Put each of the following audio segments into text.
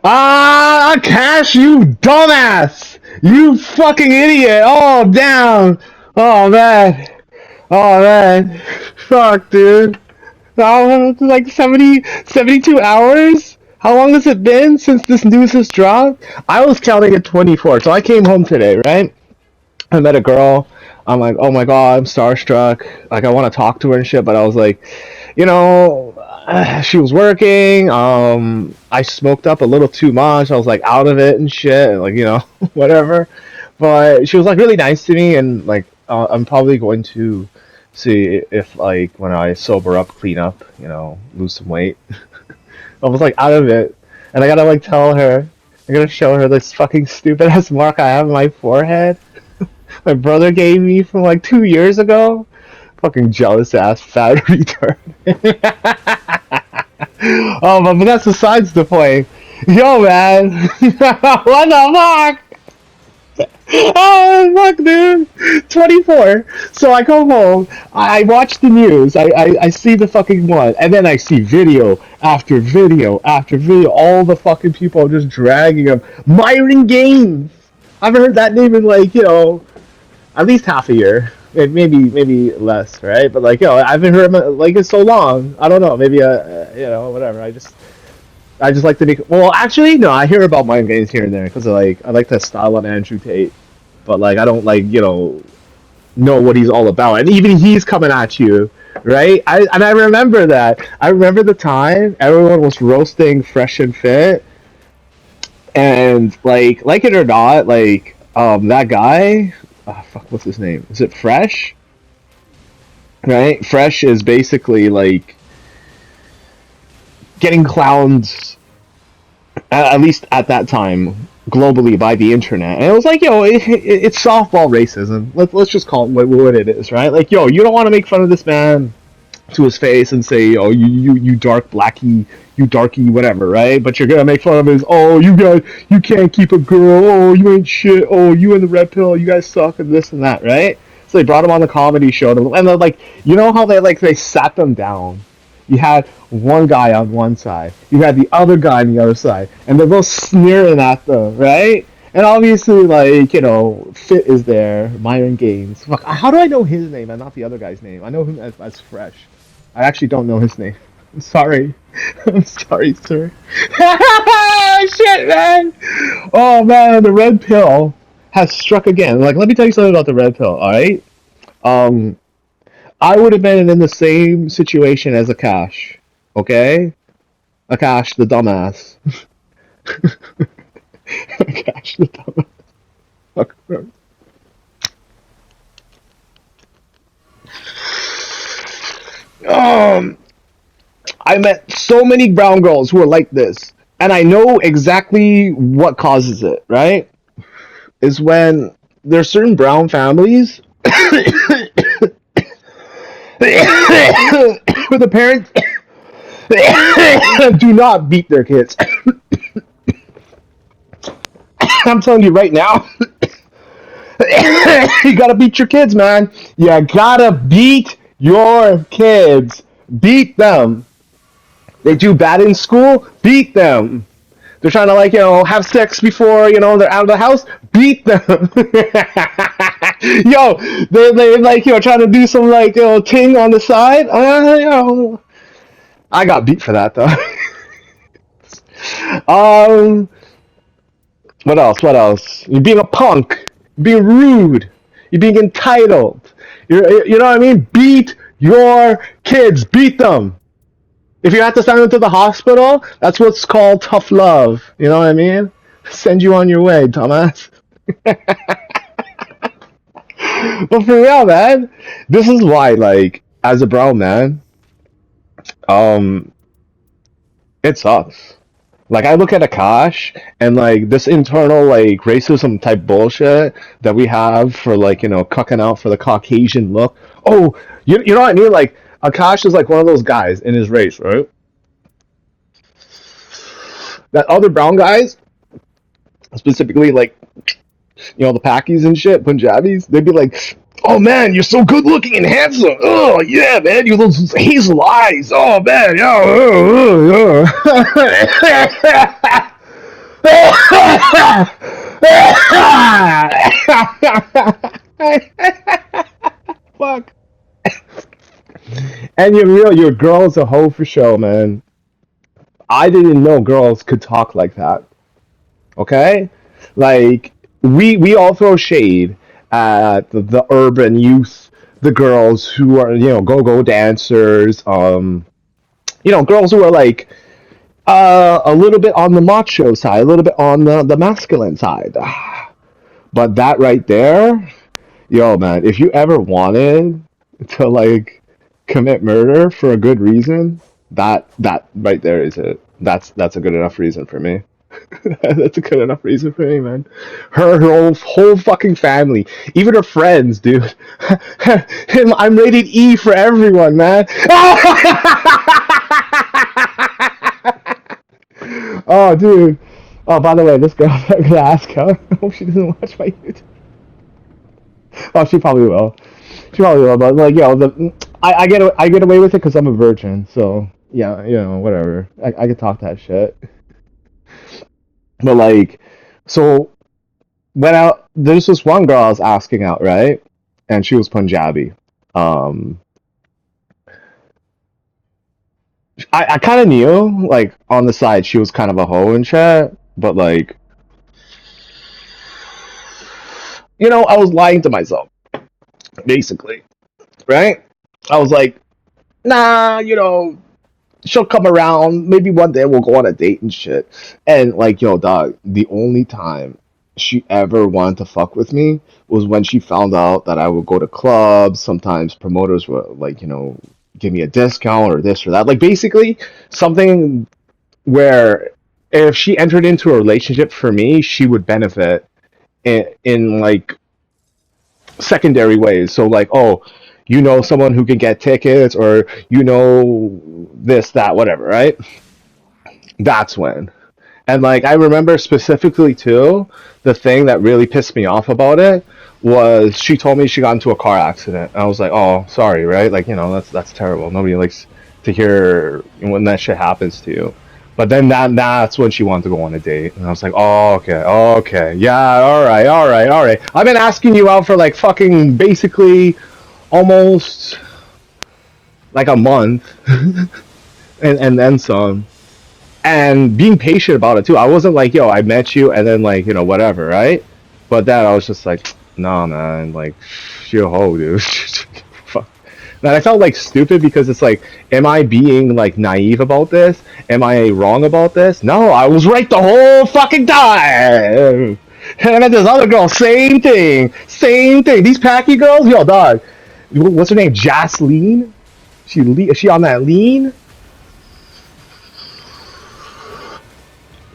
Ah, Cash, you dumbass! You fucking idiot! Oh, damn! Oh, man! Oh, man! Fuck, dude! How, like 72 hours? How long has it been since this news has dropped? I was counting at 24, so I came home today, right? I met a girl. I'm like, oh my god, I'm starstruck. Like, I want to talk to her and shit, but I was like, she was working. I smoked up a little too much. I was like out of it and shit, and like whatever. But she was like really nice to me, and like I'm probably going to see if like when I sober up, clean up, lose some weight. I was like out of it, and I gotta like tell her. I gotta show her this fucking stupid ass mark I have on my forehead. My brother gave me from like 2 years ago. Fucking jealous ass fat retard. Oh, but that's besides the point. Yo, man. What the fuck? Oh, fuck, dude. 24. So I come home, I watch the news, I see the fucking one, and then I see video after video after video. All the fucking people are just dragging him. Myron Gaines. I've heard that name in like, at least half a year. Maybe less, right? But like, I haven't heard him like in so long. I don't know. Maybe whatever. I just like to make. Well, actually, no. I hear about mind games here and there because I like the style of Andrew Tate, but like I don't like know what he's all about. And even he's coming at you, right? I remember that. I remember the time everyone was roasting Fresh and Fit, and like it or not, like that guy. Oh, fuck, what's his name? Is it Fresh? Right? Fresh is basically like getting clowned, at least at that time, globally by the internet. And it was like, it's softball racism. Let's just call it what it is, right? Like, you don't want to make fun of this man to his face and say, oh, you dark blackie, you darky, whatever, right? But you're gonna make fun of his, oh, you can't keep a girl, oh, you ain't shit, oh, you and the red pill, you guys suck, and this and that, right? So they brought him on the comedy show, and they're like, how they sat them down. You had one guy on one side, you had the other guy on the other side, and they're both sneering at them, right? And obviously, like, Fit is there, Myron Gaines. Fuck, how do I know his name and not the other guy's name? I know him as Fresh. I actually don't know his name. I'm sorry. I'm sorry, sir. Shit, man! Oh, man, the red pill has struck again. Like, let me tell you something about the red pill, alright? Um, I would have been in the same situation as Akash, okay? Akash, the dumbass. Akash, the dumbass. Fuck. Um, I met so many brown girls who are like this, and I know exactly what causes it, right? Is when there's certain brown families where the parents do not beat their kids. I'm telling you right now, you gotta beat your kids, man. You gotta beat your kids. Beat them. They do bad in school, beat them. They're trying to have sex before they're out of the house, beat them. Yo, they trying to do some ting on the side. I got beat for that though. um, what else? What else? You're being a punk. You're being rude. You're being entitled. You know what I mean? Beat your kids. Beat them. If you have to send them to the hospital, that's what's called tough love. You know what I mean? Send you on your way, dumbass. But for real, man, this is why, like, as a brown man, um, it sucks. Like, I look at Akash and like this internal like racism type bullshit that we have for cucking out for the Caucasian look. Oh, you know what I mean? Like, Akash is like one of those guys in his race, right? That other brown guys, specifically like the Pakis and shit, Punjabis, they'd be like, "Oh man, you're so good looking and handsome. Oh yeah, man, you those hazel eyes. Oh man, yeah." Fuck. And your girl's a hoe for show, man. I didn't know girls could talk like that. Okay, like we all throw shade at the urban youth, the girls who are go dancers, girls who are like a little bit on the macho side, a little bit on the masculine side. But that right there, yo, man, if you ever wanted to like commit murder for a good reason, that right there is it. That's a good enough reason for me. That's a good enough reason for me, man. Her whole fucking family, even her friends, dude. I'm rated E for everyone, man. Oh, dude. Oh, by the way, this girl, I'm gonna ask her. I hope she doesn't watch my YouTube. Oh, she probably will. She probably will. But like, I get away with it because I'm a virgin. So yeah, whatever. I can talk that shit. But like, so there's this one girl I was asking out, right? And she was Punjabi. Um, I kind of knew, like, on the side, she was kind of a hoe and shit. But like, I was lying to myself, basically, right? I was like, nah, she'll come around. Maybe one day we'll go on a date and shit. And like, yo, dog, the only time she ever wanted to fuck with me was when she found out that I would go to clubs. Sometimes promoters would like, give me a discount or this or that. Like basically something where if she entered into a relationship for me, she would benefit in like secondary ways. So like, oh, someone who can get tickets, or this, that, whatever, right? That's when. And like I remember specifically too, the thing that really pissed me off about it was she told me she got into a car accident. I was like, "Oh, sorry," right? Like, that's terrible. Nobody likes to hear when that shit happens to you. But then that's when she wanted to go on a date. And I was like, "Oh, okay. Oh, okay. Yeah, all right. All right. All right. I've been asking you out for like fucking basically almost like a month and then some." And being patient about it too. I wasn't like, yo, I met you and then like, whatever, right? But then I was just like, nah, man, like, you're a hoe, dude. Fuck. And I felt like stupid because it's like, am I being like naive about this? Am I wrong about this? No, I was right the whole fucking time. And then this other girl, same thing, same thing. These packy girls, yo, dog. What's her name? Jasleen. Is she on that lean?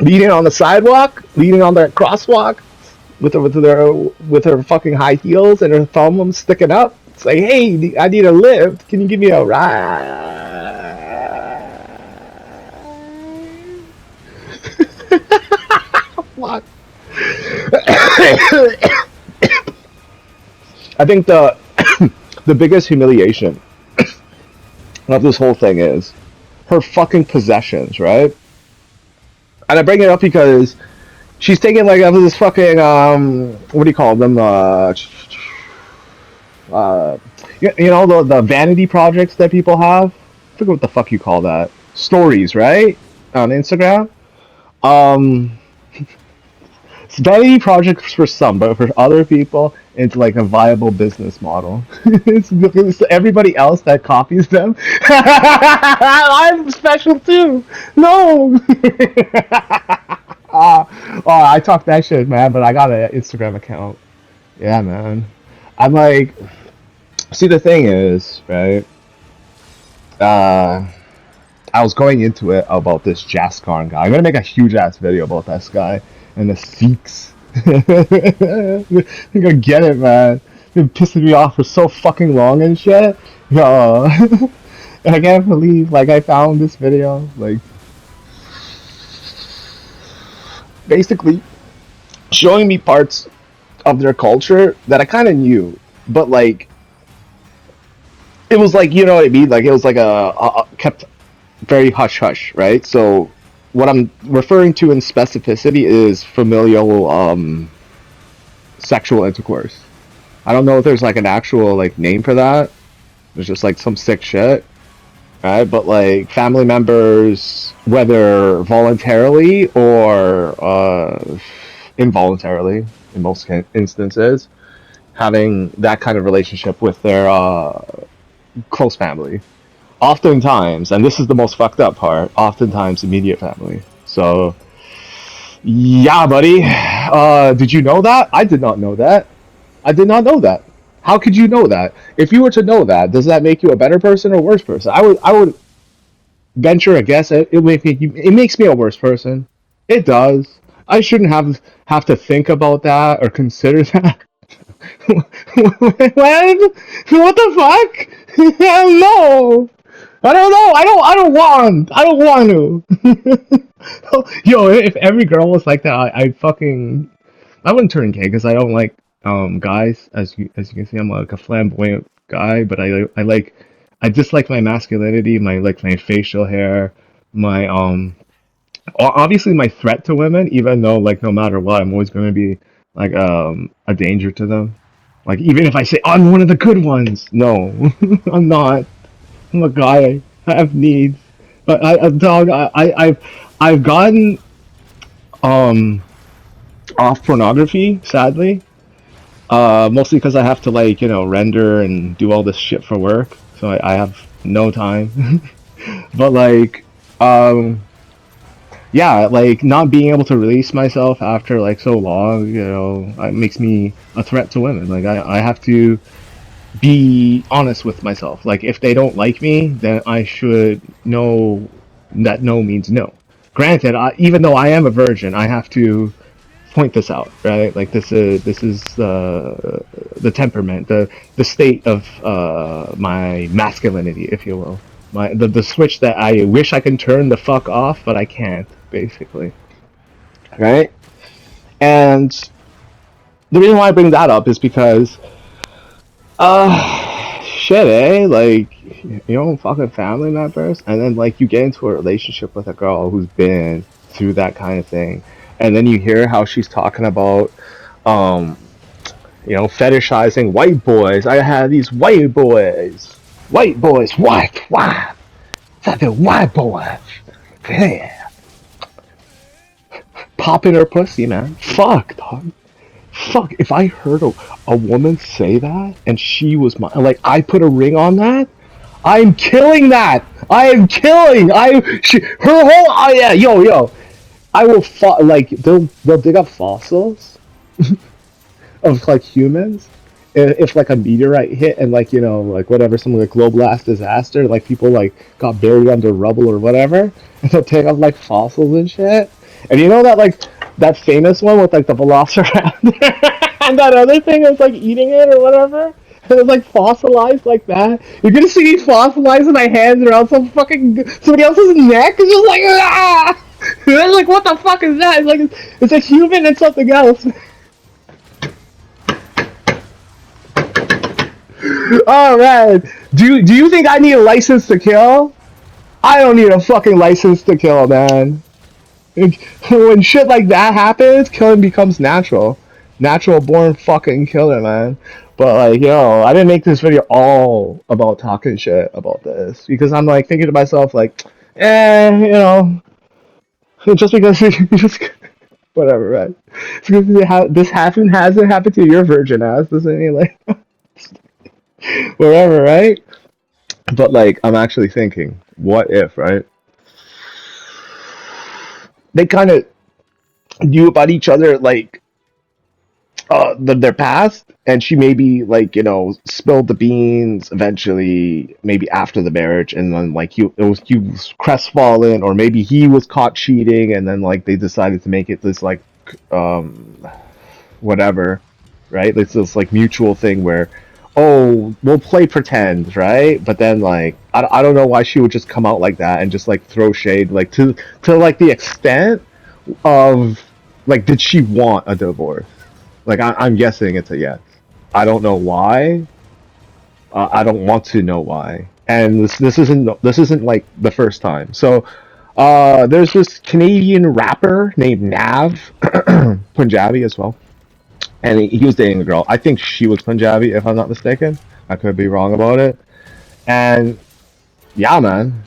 Leaning on the sidewalk, leaning on the crosswalk, with her fucking high heels and her thumb sticking up. It's like, hey, I need a lift. Can you give me a ride? Fuck. I think the biggest humiliation of this whole thing is her fucking possessions, right? And I bring it up because she's taking like this fucking what do you call them? Uh, the vanity projects that people have. I forget what the fuck you call that. Stories, right? On Instagram. Um, it's vanity projects for some, but for other people, it's like a viable business model. It's everybody else that copies them. I'm special too. No. Oh, I talk that shit, man, but I got an Instagram account. Yeah, man. I'm like, see, the thing is, right? Uh, I was going into it about this Jaskar guy. I'm gonna make a huge ass video about this guy and the Sikhs. I'm gonna get it, man. Been pissing me off for so fucking long and shit. Yo, and I can't believe like I found this video. Like, basically showing me parts of their culture that I kind of knew, but like it was like, you know what I mean? Like it was like a kept very hush hush, right? So what I'm referring to in specificity is familial sexual intercourse. I don't know if there's like an actual like name for that. There's just like some sick shit, right? But like family members, whether voluntarily or involuntarily, in most instances, having that kind of relationship with their close family. Oftentimes, and this is the most fucked up part, oftentimes immediate family. So, yeah, buddy. Did you know that? I did not know that. I did not know that. How could you know that? If you were to know that, does that make you a better person or worse person? I would venture a guess. It makes me a worse person. It does. I shouldn't have to think about that or consider that. What? What the fuck? No. I don't know. I don't want to. Yo, if every girl was like that, I wouldn't turn gay because I don't like guys. As you can see, I'm like a flamboyant guy, but I dislike my masculinity, my facial hair, my obviously my threat to women. Even though like no matter what, I'm always going to be like a danger to them. Like even if I say I'm one of the good ones, no, I'm not. I'm a guy. I have needs. But dog, I've gotten um off pornography, sadly. Mostly because I have to like render and do all this shit for work, so I have no time. But like, um, yeah, like not being able to release myself after like so long, it makes me a threat to women. Like I have to be honest with myself. Like if they don't like me, then I should know that no means no. Granted, even though I am a virgin, I have to point this out, right? Like this is the temperament, the state of my masculinity, if you will. The switch that I wish I can turn the fuck off, but I can't, basically. Right? And the reason why I bring that up is because shit, eh? Like, fucking family members, and then like you get into a relationship with a girl who's been through that kind of thing, and then you hear how she's talking about, um, fetishizing white boys. I had these white boys. White boys, what? What? That's a white boy. Yeah. Popping her pussy, man. Fuck, dog. Fuck, if I heard a woman say that and she was my, like, I put a ring on that, I'm killing that. I am killing. Her whole, oh yeah, yo. I will, like, they'll dig up fossils of, like, humans. If like a meteorite hit and like like whatever some like global ass disaster, like people like got buried under rubble or whatever, and they'll take up like fossils and shit. And you know that like that famous one with like the velociraptor and that other thing that's like eating it or whatever, and it's like fossilized like that. You're gonna see me fossilizing my hands around somebody else's neck. It's just like ah. It's like what the fuck is that? It's like it's a human and something else. Oh man, do you think I need a license to kill? I don't need a fucking license to kill, man. When shit like that happens, killing becomes natural. Natural born fucking killer, man. But like, I didn't make this video all about talking shit about this because I'm like thinking to myself like, just because just whatever, right? Because this hasn't happened to your virgin ass doesn't mean like whatever, right? But like, I'm actually thinking, what if, right? They kind of knew about each other, like their past, and she maybe like spilled the beans eventually, maybe after the marriage, and then like he was crestfallen, or maybe he was caught cheating, and then like they decided to make it this like um whatever, right? It's this like mutual thing where, oh, we'll play pretend, right? But then like I don't know why she would just come out like that and just like throw shade like to like the extent of like did she want a divorce? Like I'm guessing it's a yes. I don't know why. I don't want to know why. And this isn't like the first time. So There's this Canadian rapper named Nav, Punjabi as well, and he was dating a girl. I think she was Punjabi, if I'm not mistaken. I could be wrong about it. And yeah, man,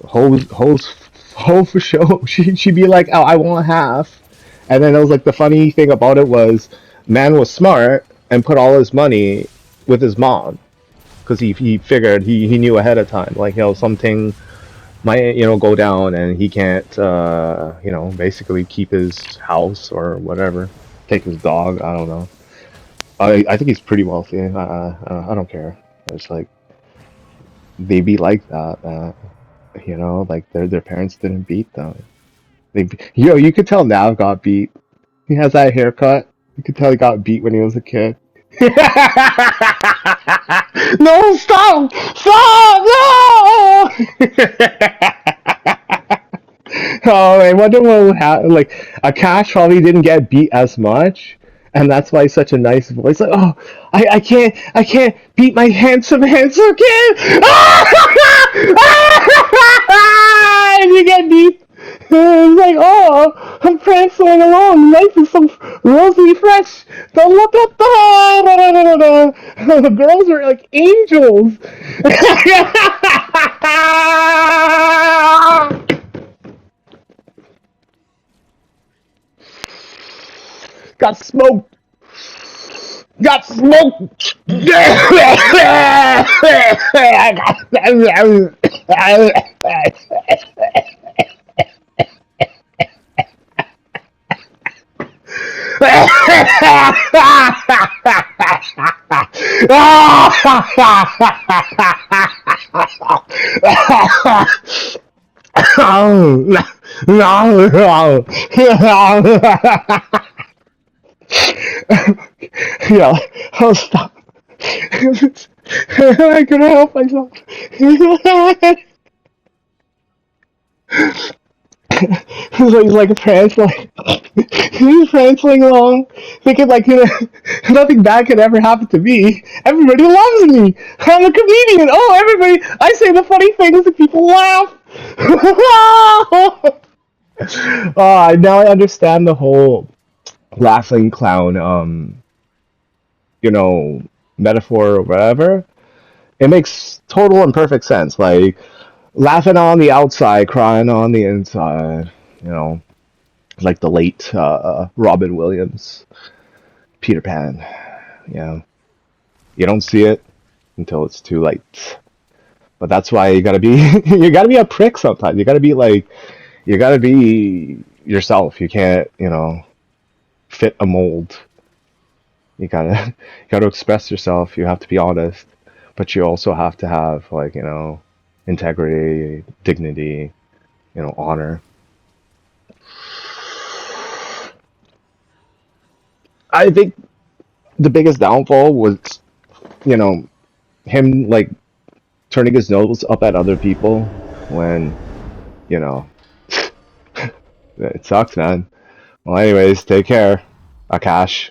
hoes for show. She'd be like, "Oh, I want half," and then it was like the funny thing about it was, man was smart and put all his money with his mom because he figured he knew ahead of time, like, something might, go down and he can't, basically keep his house or whatever, take his dog. I don't know. I think he's pretty wealthy. I don't care. It's like they be like that. Like their parents didn't beat them. You could tell Nav got beat. He has that haircut. You could tell he got beat when he was a kid. No, stop! Stop! No! Oh, I wonder what would happen. Like, Akash probably didn't get beat as much, and that's why he's such a nice voice. Like, oh, I can't beat my handsome, handsome kid. And you get beat. It's like, oh, I'm prancing along. Life is so rosy fresh. The girls are like angels. Got smoked. Got smoked. Yeah, I'll stop. I couldn't help myself. He's like a trans, like he's prancing along, thinking like, nothing bad could ever happen to me. Everybody loves me. I'm a comedian. Oh, everybody! I say the funny things and people laugh. Now I understand the whole laughing clown, you know, metaphor or whatever. It makes total and perfect sense. Like laughing on the outside, crying on the inside. You know, like the late Robin Williams, Peter Pan. Yeah, you don't see it until it's too late. But that's why you gotta be you gotta be a prick sometimes. You gotta be yourself. You can't, fit a mold. You gotta you gotta express yourself. You have to be honest, but you also have to have, like, integrity, dignity, honor. I think the biggest downfall was, you know, him like turning his nose up at other people when, you know, it sucks, man. Well, anyways, take care, Akash.